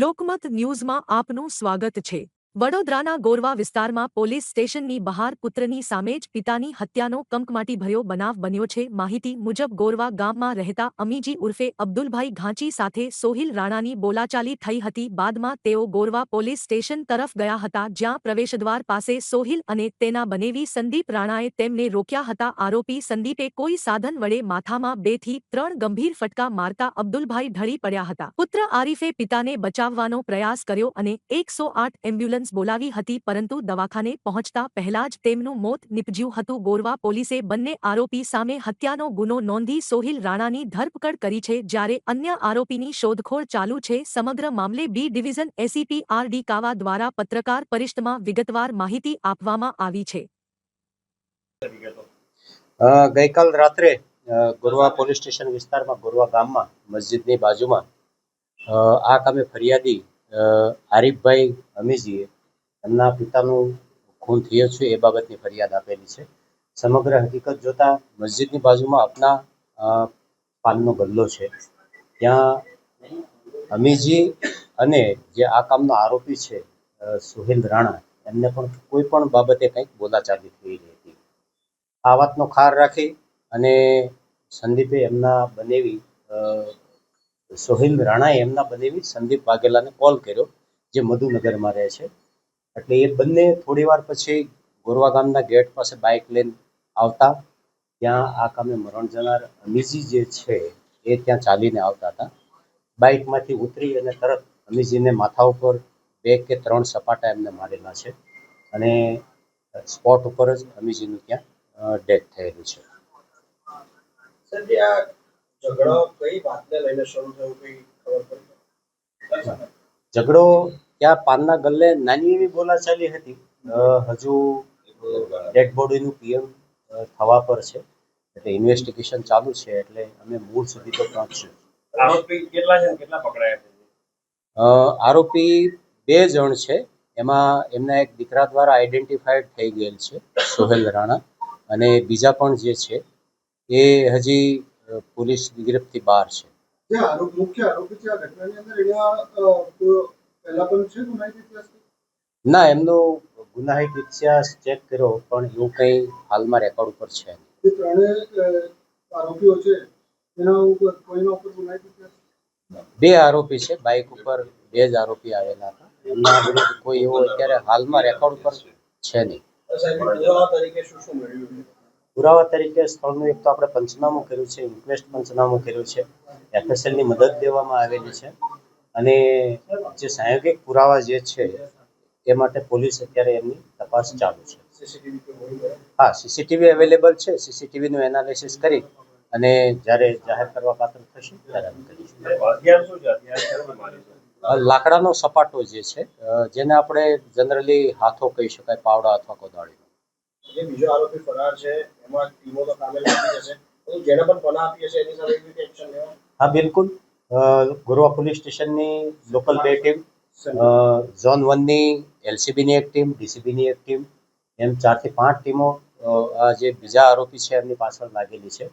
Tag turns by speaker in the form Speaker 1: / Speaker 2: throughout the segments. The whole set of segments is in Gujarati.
Speaker 1: લોકમત ન્યૂઝમાં આપનું સ્વાગત છે। વડોદરાના ગોરવા વિસ્તારમાં પોલીસ સ્ટેશનની બહાર પુત્રની સામે જ પિતાની હત્યાનો કંકમાટીભર્યો બનાવ બન્યો છે। માહિતી મુજબ ગોરવા ગામમાં રહેતા અમીજી ઉર્ફે અબ્દુલભાઈ ઘાંચી સાથે સોહિલ રાણાની બોલાચાલી થઈ હતી। બાદમાં તેઓ ગોરવા પોલીસ સ્ટેશન તરફ ગયા હતા, જ્યાં પ્રવેશદ્વાર પાસે સોહિલ અને તેના બનેવી સંદીપ રાણાએ તેમને રોક્યા હતા। આરોપી સંદીપે કોઈ સાધન વડે માથામાં 2 થી 3 ગંભીર ફટકા મારતા અબ્દુલભાઈ ઢળી પડ્યા હતા। પુત્ર આરીફે પિતાને બચાવવાનો પ્રયાસ કર્યો અને 108 એમ્બ્યુલન્સ બોલાવી હતી, પરંતુ દવાખાને પહોંચતા પહેલા જ તેમનું મોત નીપજ્યું હતું। ગોરવા પોલીસે બંને આરોપી સામે હત્યાનો ગુનો નોંધી સોહિલ રાણાની ધરપકડ કરી છે, જ્યારે અન્ય આરોપીની શોધખોળ ચાલુ છે। સમગ્ર મામલે બી ડિવિઝન એસીપી આર.ડી. કાવા દ્વારા પત્રકાર પરિષદમાં વિગતવાર માહિતી આપવામાં આવી છે।
Speaker 2: ગઈકાલ રાત્રે ગોરવા પોલીસ સ્ટેશન વિસ્તારમાં ગોરવા ગામમાં મસ્જિદની બાજુમાં આ કામે ફરિયાદી આરીફભાઈ અમીજીએ એમના પિતાનું ખૂન થયું છે એ બાબતની ફરિયાદ આપેલી છે। સમગ્ર હકીકત જોતા મસ્જિદની બાજુમાં આપના પાનનો ગલ્લો છે, ત્યાં અમીજી અને જે આ કામનો આરોપી છે સોહિલ રાણા, એમને પણ કોઈ પણ બાબતે કંઈક બોલાચાલી થઈ રહી હતી। આ વાતનો ખાર રાખી અને સંદીપે એમના બનેવી સોહિલ રાણાએ એમના બનેવી સંદીપ વાઘેલાને કોલ કર્યો, જે મધુનગરમાં રહે છે। એટલે એ બંને થોડી વાર પછી ગોરવા ગામના ગેટ પાસે બાઇક લઈને આવતા, ત્યાં આ કામે મરણ જનાર અમીજી જે છે એ ત્યાં ચાલીને આવતા હતા। બાઇકમાંથી ઉતરી અને તરત અમીજીને માથા ઉપર 2 કે 3 સપાટા એમને મારેલા છે અને સ્પોટ ઉપર જ અમીજીનું ત્યાં ડેથ થયેલું છે। ઝઘડો ત્યાં પાનના ગલ્લે નાની એવી બોલાચાલી હતી। હજુ ડેડ બોડીનું પીએમ થવા પર છે, એટલે ઇન્વેસ્ટિગેશન ચાલુ છે, એટલે અમે મૂળ સુધી તો પહોંચશું। આરોપી કેટલા છે, કેટલા પકડાયા? આરોપી 2 જણ છે, એમાં એમના એક દીકરા દ્વારા આઈડેન્ટિફાઈડ થઈ ગયેલ છે સોહેલ રાણા, અને બીજા પણ જે છે એ હજી પોલીસ ગિરફ્તથી બહાર છે। ના, એમનો ગુનાહિત ઇતિહાસ ચેક કર્યો, પણ એવું કંઈ હાલમાં રેકોર્ડ ઉપર છે નહીં। 2 આરોપી છે, બાઇક ઉપર 2 જ આરોપી આવેલા હતા। એમના વિરુદ્ધ કોઈ એવો અત્યારે હાલમાં રેકોર્ડ ઉપર છે નહીં। પુરાવા તરીકે સ્થળનું એક તો આપણે પંચનામું કર્યું છે, ઇન્ક્વેસ્ટ પંચનામું કર્યું છે, એફએસએલની મદદ લેવામાં આવેલી છે, અને જે સાંયોગિક પુરાવા જે છે એ માટે પોલીસ અત્યારે એમની તપાસ ચાલુ છે। હા, સીસીટીવી અવેલેબલ છે, સીસીટીવીનું એનાલિસિસ કરી અને જ્યારે જાહેર કરવા પાત્ર થશે ત્યારે અમે કરીશું। લાકડાનો સપાટો જે છે, જેને આપણે જનરલી હાથો કહી શકાય, પાવડા અથવા કોદાળીનો।
Speaker 3: જે બીજો આરોપી ફરાર છે, એમાં ટીમો તો કામે લાગી જશે, તો જેને પણ પનાહ આપી હશે એની સામે એવી એક્શન લેવા?
Speaker 2: હા, બિલકુલ। ગોરવા પોલીસ સ્ટેશનની લોકલ 2 ટીમ, ઝોન 1ની એલસીબીની એક ટીમ, ડીસીબીની એક ટીમ, એમ 4 થી 5 ટીમો આ જે બીજા આરોપી છે એમની પાછળ લાગેલી છે।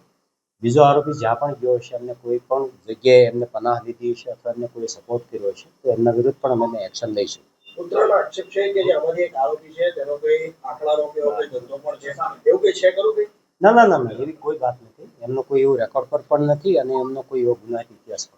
Speaker 2: બીજો આરોપી જ્યાં પણ ગયો હશે, એમને કોઈ પણ જગ્યાએ એમને પનાહ લીધી હશે અથવા એમને કોઈ સપોર્ટ કર્યો હશે, તો એમના વિરુદ્ધ પણ અમે એક્શન લઈશું।
Speaker 3: પુત્રનો આક્ષેપ છે કે જે આમાંથી એક આરોપી છે તેનો કોઈ આંકડાનો કે એવો કોઈ ધંધો પણ છે, એવું કંઈ છે ખરું કંઈ?
Speaker 2: ના, એવી કોઈ વાત નથી। એમનો કોઈ એવું રેકોર્ડ પર પણ નથી અને એમનો કોઈ એવો ગુનાહિત ઇતિહાસ પણ